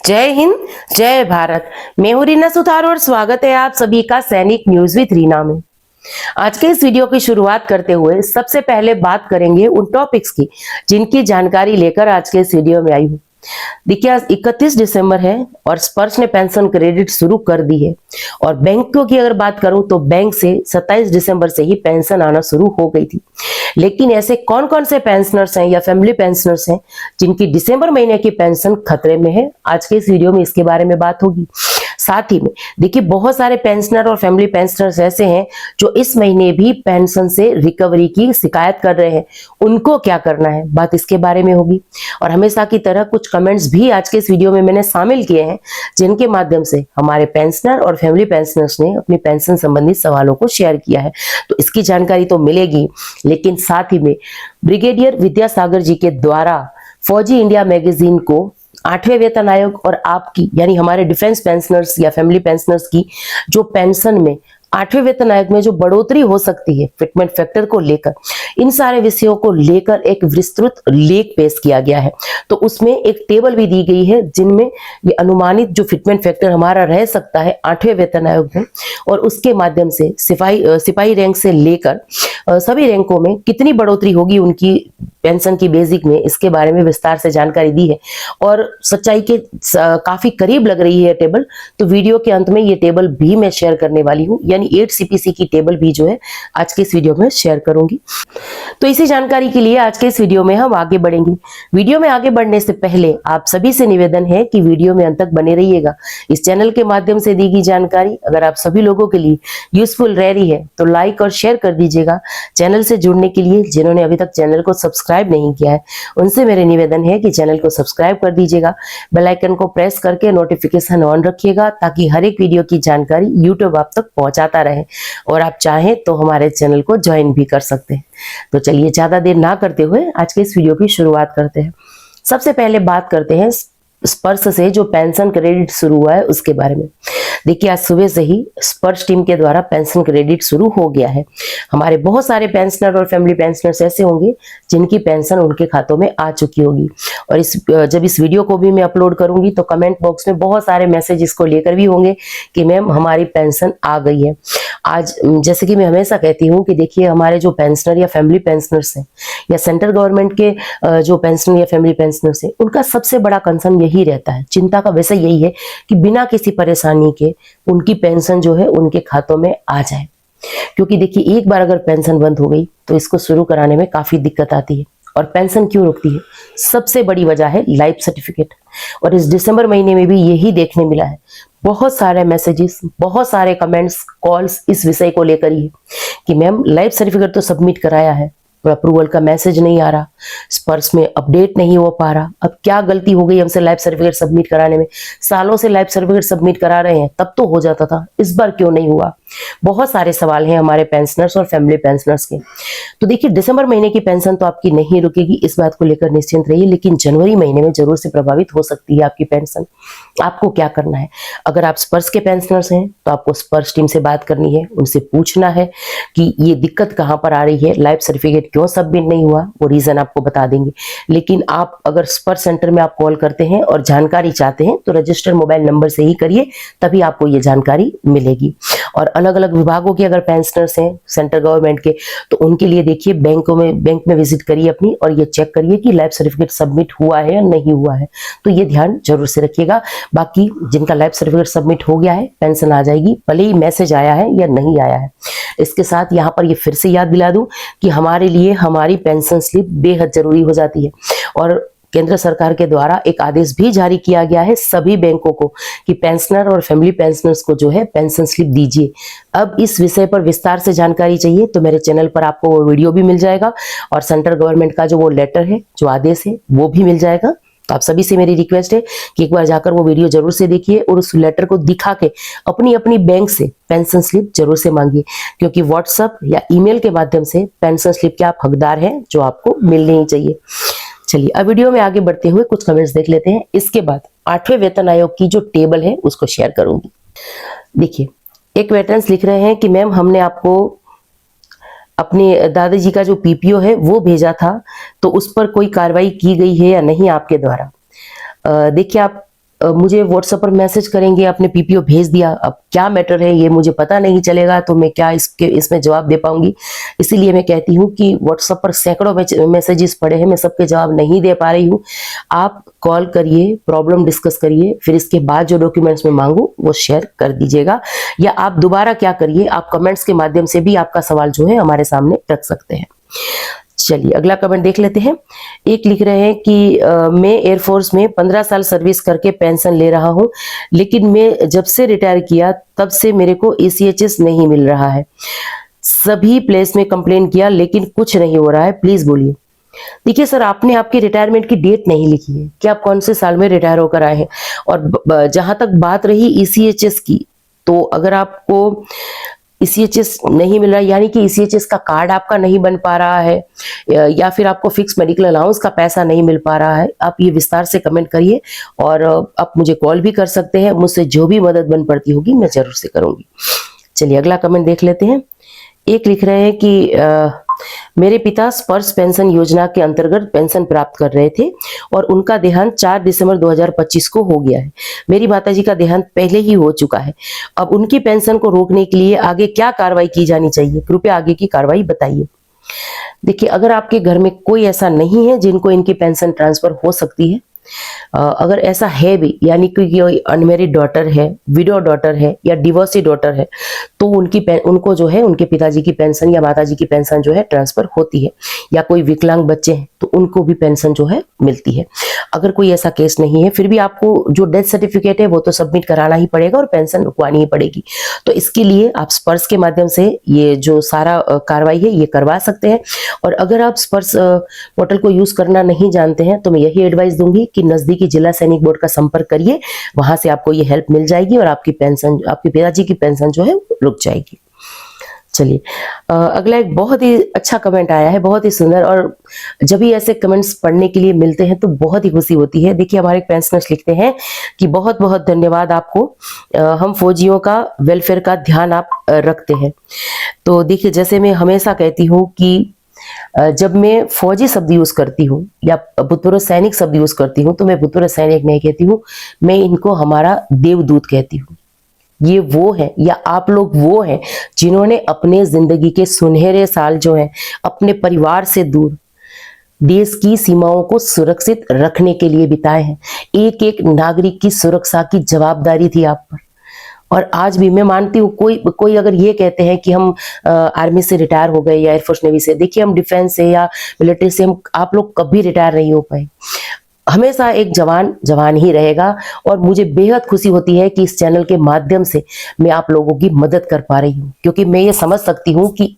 जय हिंद, जय भारत। मैं हूं रीना सुथार और स्वागत है आप सभी का सैनिक न्यूज विद रीना में। आज के इस वीडियो की शुरुआत करते हुए सबसे पहले बात करेंगे उन टॉपिक्स की जिनकी जानकारी लेकर आज के इस वीडियो में आई हूं। देखिए, आज 31 दिसंबर है और स्पर्श ने पेंशन क्रेडिट शुरू कर दी है। और बैंकों की अगर बात करूं तो बैंक से 27 दिसंबर से ही पेंशन आना शुरू हो गई थी। लेकिन ऐसे कौन कौन से पेंशनर्स हैं या फैमिली पेंशनर्स हैं जिनकी दिसंबर महीने की पेंशन खतरे में है, आज के इस वीडियो में इसके बारे में बात होगी। साथ ही में देखिए, बहुत सारे पेंशनर और फैमिली पेंशनर्स ऐसे हैं जो इस महीने भी पेंशन से रिकवरी की शिकायत कर रहे हैं, उनको क्या करना है, बात इसके बारे में होगी। और हमेशा की तरह कुछ कमेंट्स भी आज के इस वीडियो में मैंने शामिल किए हैं जिनके माध्यम से हमारे पेंशनर और फैमिली पेंशनर्स ने अपनी पेंशन संबंधित सवालों को शेयर किया है, तो इसकी जानकारी तो मिलेगी। लेकिन साथ ही में ब्रिगेडियर विद्यासागर जी के द्वारा फौजी इंडिया मैगजीन को 8वें वेतन आयोग और आपकी यानी हमारे डिफेंस पेंशनर्स या फैमिली पेंशनर्स की जो पेंशन में 8वें वेतन आयोग में जो बढ़ोतरी हो सकती है फिटमेंट फैक्टर को लेकर, इन सारे विषयों को लेकर एक विस्तृत लेख पेश किया गया है। तो उसमें एक टेबल भी दी गई है जिनमें ये अनुमानित जो फिटमेंट फैक्टर हमारा रह सकता है 8वें वेतन आयोग में, और उसके माध्यम से सिपाही रैंक से लेकर सभी रैंकों में कितनी बढ़ोतरी होगी उनकी पेंशन की बेसिक में, इसके बारे में विस्तार से जानकारी दी है। और सच्चाई के काफी करीब लग रही है टेबल, तो वीडियो के अंत में ये टेबल भी मैं शेयर करने वाली हूँ, यानी 8 CPC की टेबल भी जो है आज के इस वीडियो में शेयर करूंगी। तो इसी जानकारी के लिए आज के इस वीडियो में हम आगे बढ़ेंगे। वीडियो में आगे बढ़ने से पहले आप सभी से निवेदन है कि वीडियो में अंत तक बने रहिएगा। इस चैनल के माध्यम से दी गई जानकारी अगर आप सभी लोगों के लिए यूजफुल रह रही है तो लाइक और शेयर कर दीजिएगा। चैनल से जुड़ने के लिए जिन्होंने अभी तक चैनल को सब्सक्राइब नहीं किया है उनसे मेरे निवेदन है कि चैनल को सब्सक्राइब कर दीजिएगा, बेल आइकन को प्रेस करके नोटिफिकेशन ऑन रखिएगा ताकि हर एक वीडियो की जानकारी यूट्यूब आप तक पहुंचाता रहे। और आप चाहें तो हमारे चैनल को ज्वाइन भी कर सकते हैं। तो चलिए ज्यादा देर ना करते हुए आज के इस वीडियो की शुरुआत करते हैं। सबसे पहले बात करते हैं स्पर्श से जो पेंशन क्रेडिट शुरू हुआ है उसके बारे में। देखिए, आज सुबह से ही स्पर्श टीम के द्वारा पेंशन क्रेडिट शुरू हो गया है। हमारे बहुत सारे पेंशनर और फैमिली पेंशनर्स ऐसे होंगे जिनकी पेंशन उनके खातों में आ चुकी होगी। और जब इस वीडियो को भी मैं अपलोड करूंगी तो कमेंट बॉक्स में बहुत सारे मैसेज इसको लेकर भी होंगे कि मैम हमारी पेंशन आ गई है। आज जैसे कि मैं हमेशा कहती हूँ कि देखिए, हमारे जो पेंशनर या फैमिली पेंशनर्स हैं या सेंट्रल गवर्नमेंट के जो पेंशनर या फैमिली पेंशनर्स हैं, उनका सबसे बड़ा कंसर्न यही रहता है, चिंता का विषय यही है कि बिना किसी परेशानी के उनकी पेंशन जो है उनके खातों में आ जाए। क्योंकि देखिए, एक बार अगर पेंशन बंद हो गई तो इसको शुरू कराने में काफी दिक्कत आती है। और पेंशन क्यों रुकती है? सबसे बड़ी वजह है लाइफ सर्टिफिकेट। और इस दिसंबर महीने में भी यही देखने मिला है। बहुत सारे मैसेजेस, बहुत सारे कमेंट्स, कॉल्स इस विषय को लेकर ही कि मैम लाइफ सर्टिफिकेट तो सबमिट कराया है, अप्रूवल का मैसेज नहीं आ रहा, स्पर्श में अपडेट नहीं हो पा रहा, अब क्या गलती हो गई हमसे लाइफ सर्टिफिकेट सबमिट कराने में? सालों से लाइफ सर्टिफिकेट सबमिट करा रहे हैं, तब तो हो जाता था, इस बार क्यों नहीं हुआ? बहुत सारे सवाल हैं हमारे पेंशनर्स और फैमिली पेंशनर्स के। तो देखिए, दिसंबर महीने की पेंशन तो आपकी नहीं रुकेगी, इस बात को लेकर निश्चिंत रहिए, लेकिन जनवरी महीने में जरूर से प्रभावित हो सकती है आपकी पेंशन। आपको क्या करना है? अगर आप स्पर्श के पेंशनर्स हैं तो आपको स्पर्श टीम से बात करनी है, उनसे पूछना है कि ये दिक्कत कहां पर आ रही है, लाइफ सर्टिफिकेट क्यों सबमिट नहीं हुआ, वो रीजन आपको बता देंगे। लेकिन आप अगर स्पर्श सेंटर में आप कॉल करते हैं और जानकारी चाहते हैं तो रजिस्टर्ड मोबाइल नंबर से ही करिए, तभी आपको ये जानकारी मिलेगी। और अलग अलग विभागों के अगर पेंशनर्स हैं सेंट्रल गवर्नमेंट के, तो उनके लिए देखिए, बैंक में विजिट करिए अपनी और ये चेक करिए कि लाइफ सर्टिफिकेट सबमिट हुआ है या नहीं हुआ है। तो ये ध्यान जरूर से रखिएगा। बाकी जिनका लाइफ सर्टिफिकेट सबमिट हो गया है, पेंशन आ जाएगी, भले ही मैसेज आया है या नहीं आया है। इसके साथ यहाँ पर ये फिर से याद दिला दूं कि हमारे लिए हमारी पेंशन स्लिप बेहद जरूरी हो जाती है। और केंद्र सरकार के द्वारा एक आदेश भी जारी किया गया है सभी बैंकों को कि पेंशनर और फैमिली पेंशनर्स को जो है पेंशन स्लिप दीजिए। अब इस विषय पर विस्तार से जानकारी चाहिए तो मेरे चैनल पर आपको वो वीडियो भी मिल जाएगा और सेंट्रल गवर्नमेंट का जो वो लेटर है, जो आदेश है, वो भी मिल जाएगा। तो आप सभी से मेरी रिक्वेस्ट है कि एक बार जाकर वो वीडियो जरूर से देखिए और उस लेटर को दिखा के अपनी अपनी बैंक से पेंशन स्लिप जरूर से मांगिए, क्योंकि व्हाट्सएप या ईमेल के माध्यम से पेंशन स्लिप के आप हकदार हैं जो आपको मिलनी ही चाहिए। चलिए, अब वीडियो में आगे बढ़ते हुए कुछ कमेंट्स देख लेते हैं। इसके बाद 8वें वेतन आयोग की जो टेबल है उसको शेयर करूंगी। देखिए, एक वेटरन्स लिख रहे हैं कि मैम हमने आपको अपने दादाजी का जो पीपीओ है वो भेजा था, तो उस पर कोई कार्रवाई की गई है या नहीं आपके द्वारा? देखिए, आप मुझे व्हाट्सएप पर मैसेज करेंगे अपने पीपीओ भेज दिया, अब क्या मैटर है ये मुझे पता नहीं चलेगा, तो मैं क्या इसमें जवाब दे पाऊंगी। इसीलिए मैं कहती हूँ कि व्हाट्सएप पर सैकड़ों मैसेजेस पड़े हैं, मैं सबके जवाब नहीं दे पा रही हूँ। आप कॉल करिए, प्रॉब्लम डिस्कस करिए, फिर इसके बाद जो डॉक्यूमेंट्स मैं मांगू वो शेयर कर दीजिएगा, या आप दोबारा क्या करिए, आप कमेंट्स के माध्यम से भी आपका सवाल जो है हमारे सामने रख सकते हैं। चलिए अगला कमेंट देख लेते हैं। एक लिख रहे हैं कि मैं एयरफोर्स में 15 साल सर्विस करके पेंशन ले रहा हूं, लेकिन मैं जब से रिटायर किया तब से मेरे को ECHS नहीं मिल रहा है। सभी प्लेस में कंप्लेन किया लेकिन कुछ नहीं हो रहा है, प्लीज बोलिए। देखिए सर, आपने आपकी रिटायरमेंट की डेट नहीं लिखी है कि आप कौन से साल में रिटायर होकर आए हैं। और जहां तक बात रही ECHS की, तो अगर आपको ECHS नहीं मिल रहा है, यानी कि ECHS का कार्ड आपका नहीं बन पा रहा है, या फिर आपको फिक्स मेडिकल अलाउंस का पैसा नहीं मिल पा रहा है, आप ये विस्तार से कमेंट करिए। और आप मुझे कॉल भी कर सकते हैं, मुझसे जो भी मदद बन पड़ती होगी मैं जरूर से करूंगी। चलिए अगला कमेंट देख लेते हैं। एक लिख रहे हैं कि मेरे पिता स्पर्श पेंशन योजना के अंतर्गत पेंशन प्राप्त कर रहे थे और उनका देहांत 4 दिसंबर 2025 को हो गया है। मेरी माताजी का देहांत पहले ही हो चुका है। अब उनकी पेंशन को रोकने के लिए आगे क्या कार्रवाई की जानी चाहिए, कृपया आगे की कार्रवाई बताइए। देखिए, अगर आपके घर में कोई ऐसा नहीं है जिनको इनकी पेंशन ट्रांसफर हो सकती है, अगर ऐसा है भी, यानी कि कोई अनमेरिड डॉटर है, विडो डॉटर है या डिवोर्सी डॉटर है, तो उनको जो है उनके पिताजी की पेंशन या माताजी की पेंशन जो है ट्रांसफर होती है। या कोई विकलांग बच्चे हैं तो उनको भी पेंशन जो है मिलती है। अगर कोई ऐसा केस नहीं है, फिर भी आपको जो डेथ सर्टिफिकेट है वो तो सबमिट कराना ही पड़ेगा और पेंशन रुकवानी ही पड़ेगी। तो इसके लिए आप स्पर्श के माध्यम से ये जो सारा कार्रवाई है ये करवा सकते हैं। और अगर आप स्पर्श पोर्टल को यूज करना नहीं जानते हैं तो मैं यही एडवाइस दूंगी कि नजदीकी जिला सैनिक बोर्ड का संपर्क करिए, वहां से आपको ये हेल्प मिल जाएगी और आपकी पेंशन, आपके पिताजी की पेंशन जो है रुक जाएगी। चलिए अगला एक बहुत ही अच्छा कमेंट आया है, बहुत ही सुंदर, और जब भी ऐसे कमेंट्स पढ़ने के लिए मिलते हैं तो बहुत ही खुशी होती है। देखिए, हमारे पेंशनर्स लिखते हैं कि बहुत बहुत धन्यवाद आपको, हम फौजियों का वेलफेयर का ध्यान आप रखते हैं। तो देखिए, जैसे मैं हमेशा कहती हूँ कि जब मैं फौजी शब्द यूज करती हूँ या भूतपूर्व सैनिक शब्द यूज करती हूँ, तो मैं भूतपूर्व सैनिक नहीं कहती हूँ, मैं इनको हमारा देवदूत कहती हूँ। ये वो है, या आप लोग वो हैं जिन्होंने अपने जिंदगी के सुनहरे साल जो हैं अपने परिवार से दूर देश की सीमाओं को सुरक्षित रखने के लिए बिताए हैं। एक एक नागरिक की सुरक्षा की जवाबदारी थी आप पर। और आज भी मैं मानती हूँ, कोई अगर ये कहते हैं कि हम आर्मी से रिटायर हो गए या एयरफोर्स नेवी से, देखिए हम डिफेंस से या मिलिट्री से आप लोग कभी रिटायर नहीं हो पाए। हमेशा एक जवान ही रहेगा। और मुझे बेहद खुशी होती है कि इस चैनल के माध्यम से मैं आप लोगों की मदद कर पा रही हूँ, क्योंकि मैं ये समझ सकती हूँ कि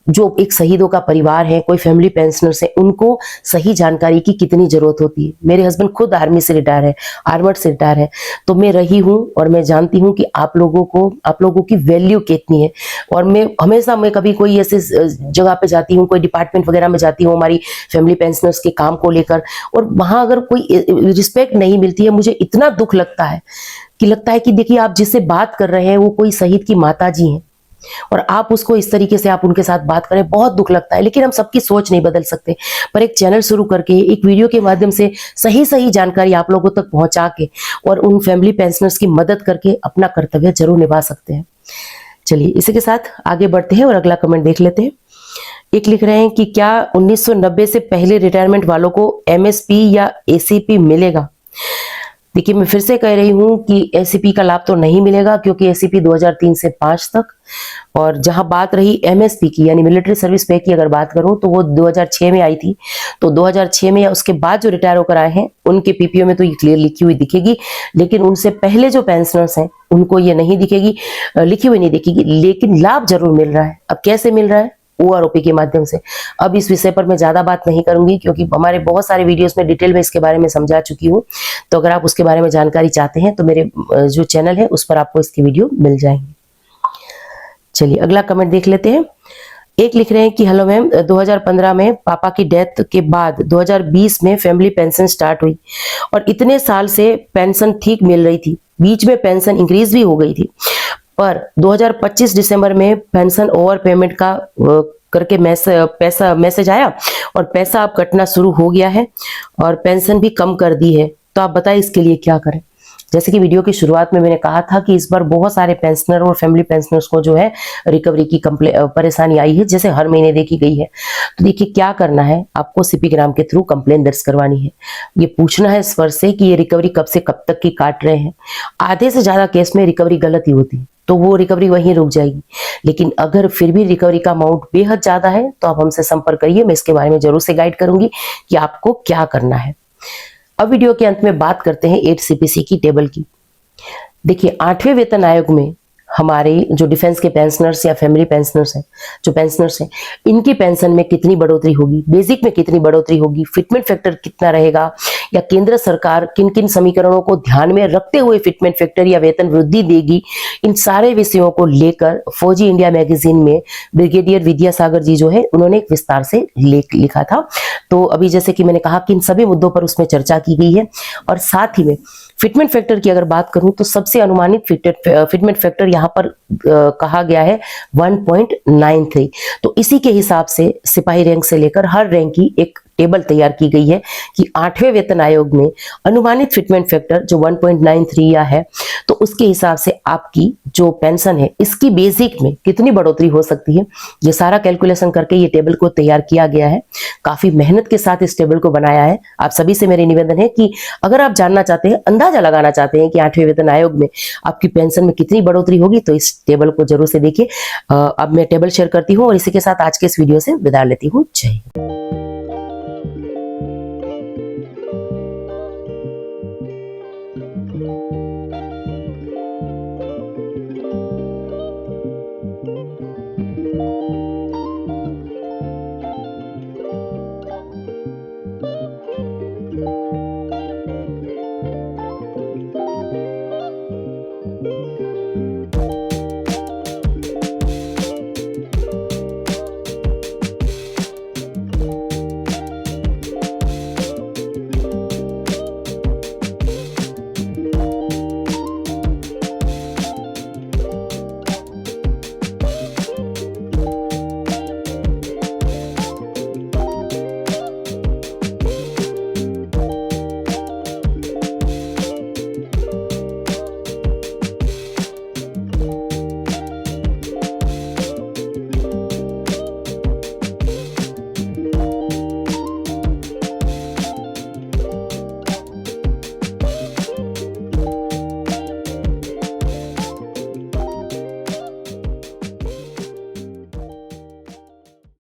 जो एक शहीदों का परिवार है, कोई फैमिली पेंशनर्स है, उनको सही जानकारी की कितनी जरूरत होती है। मेरे हस्बैंड खुद आर्मी से रिटायर है, आर्मर्ड से रिटायर है, तो मैं रही हूँ और मैं जानती हूँ कि आप लोगों की वैल्यू कितनी है। और मैं कभी कोई ऐसे जगह पे जाती हूँ, कोई डिपार्टमेंट वगैरह में जाती हूँ हमारी फैमिली पेंशनर्स के काम को लेकर, और वहां अगर कोई रिस्पेक्ट नहीं मिलती है, मुझे इतना दुख लगता है कि देखिए, आप जिससे बात कर रहे हैं वो कोई शहीद की माताजी हैं और आप उसको इस तरीके से आप उनके साथ बात करें, बहुत दुख लगता है। लेकिन हम सबकी सोच नहीं बदल सकते, पर एक चैनल शुरू करके, एक वीडियो के माध्यम से सही जानकारी आप लोगों तक पहुंचा के और उन फैमिली पेंशनर्स की मदद करके अपना कर्तव्य जरूर निभा सकते हैं। चलिए इसी के साथ आगे बढ़ते हैं और अगला कमेंट देख लेते हैं। एक लिख रहे हैं कि क्या 1990 से पहले रिटायरमेंट वालों को MSP या ACP मिलेगा? देखिए, मैं फिर से कह रही हूं कि ACP का लाभ तो नहीं मिलेगा, क्योंकि ACP 2003 से 5 तक, और जहां बात रही MSP की यानी मिलिट्री सर्विस पे की अगर बात करूं तो वो 2006 में आई थी। तो 2006 में या उसके बाद जो रिटायर होकर आए हैं उनके PPO में तो ये क्लियर लिखी हुई दिखेगी, लेकिन उनसे पहले जो पेंशनर्स हैं उनको ये नहीं दिखेगी, लिखी हुई नहीं दिखेगी, लेकिन लाभ जरूर मिल रहा है। अब कैसे मिल रहा है? OROP के माध्यम से। अब इस विषय पर मैं ज्यादा बात नहीं करूंगी, क्योंकि हमारे बहुत सारे वीडियोस में डिटेल में इसके बारे में समझा चुकी हूँ। तो अगर आप उसके बारे में जानकारी चाहते हैं तो मेरे जो चैनल है उस पर आपको इसकी वीडियो मिल जाएंगी। चलिए अगला कमेंट देख लेते हैं। एक लिख रहे हैं कि हेलो मैम, 2015 में पापा की डेथ के बाद 2020 में फैमिली पेंशन स्टार्ट हुई और इतने साल से पेंशन ठीक मिल रही थी, बीच में पेंशन इंक्रीज भी हो गई थी, पर 2025 दिसंबर में पेंशन ओवर पेमेंट का करके मैसेज आया और पैसा अब कटना शुरू हो गया है और पेंशन भी कम कर दी है। तो आप बताएं इसके लिए क्या करें। जैसे कि वीडियो की शुरुआत में मैंने कहा था कि इस बार बहुत सारे पेंशनर और फैमिली पेंशनर्स को जो है रिकवरी की परेशानी आई है, जैसे हर महीने देखी गई है। तो देखिए क्या करना है, आपको सीपी ग्राम के थ्रू कंप्लेन दर्ज करवानी है। ये पूछना है स्वर से कि ये रिकवरी कब से कब तक की काट रहे हैं। आधे से ज्यादा केस में रिकवरी गलत ही होती है, तो वो रिकवरी वहीं रुक जाएगी। लेकिन अगर फिर भी रिकवरी का अमाउंट बेहद ज्यादा है तो आप हमसे संपर्क करिए, मैं इसके बारे में जरूर से गाइड करूंगी कि आपको क्या करना है। अब वीडियो के अंत में बात करते हैं 8 सीपीसी की टेबल की। देखिए 8वें वेतन आयोग में हमारे जो डिफेंस के पेंशनर्स या फैमिली पेंशनर्स हैं, जो पेंशनर्स हैं, इनकी पेंशन में कितनी बढ़ोतरी होगी, बेसिक में कितनी बढ़ोतरी होगी, फिटमेंट फैक्टर कितना रहेगा, या केंद्र सरकार किन किन समीकरणों को ध्यान में रखते हुए फिटमेंट फैक्टर या वेतन वृद्धि देगी, इन सारे विषयों को लेकर फौजी इंडिया मैगजीन में ब्रिगेडियर विद्यासागर जी जो है उन्होंने एक विस्तार से लेख लिखा था। तो अभी जैसे कि मैंने कहा कि इन सभी मुद्दों पर उसमें चर्चा की गई है। और साथ ही में फिटमेंट फैक्टर की अगर बात करूं तो सबसे अनुमानित फिटमेंट फैक्टर यहां पर कहा गया है 1.93। तो इसी के हिसाब से सिपाही रैंक से लेकर हर रैंक की एक टेबल तैयार की गई है कि 8वें वेतन आयोग में अनुमानित फिटमेंट फैक्टर जो 1.93 या है, तो उसके हिसाब से आपकी जो पेंशन है इसकी बेसिक में कितनी बढ़ोतरी हो सकती है। ये सारा कैलकुलेशन करके ये टेबल को तैयार किया गया है। काफी मेहनत के साथ इस टेबल को बनाया है। आप सभी से मेरी निवेदन है कि अगर आप जानना चाहते हैं, अंदाजा लगाना चाहते हैं कि 8वें वेतन आयोग में आपकी पेंशन में कितनी बढ़ोतरी होगी, तो इस टेबल को जरूर से देखिए। अब मैं टेबल शेयर करती हूँ और इसी के साथ आज के इस वीडियो से विदा लेती हूँ। जय हिंद।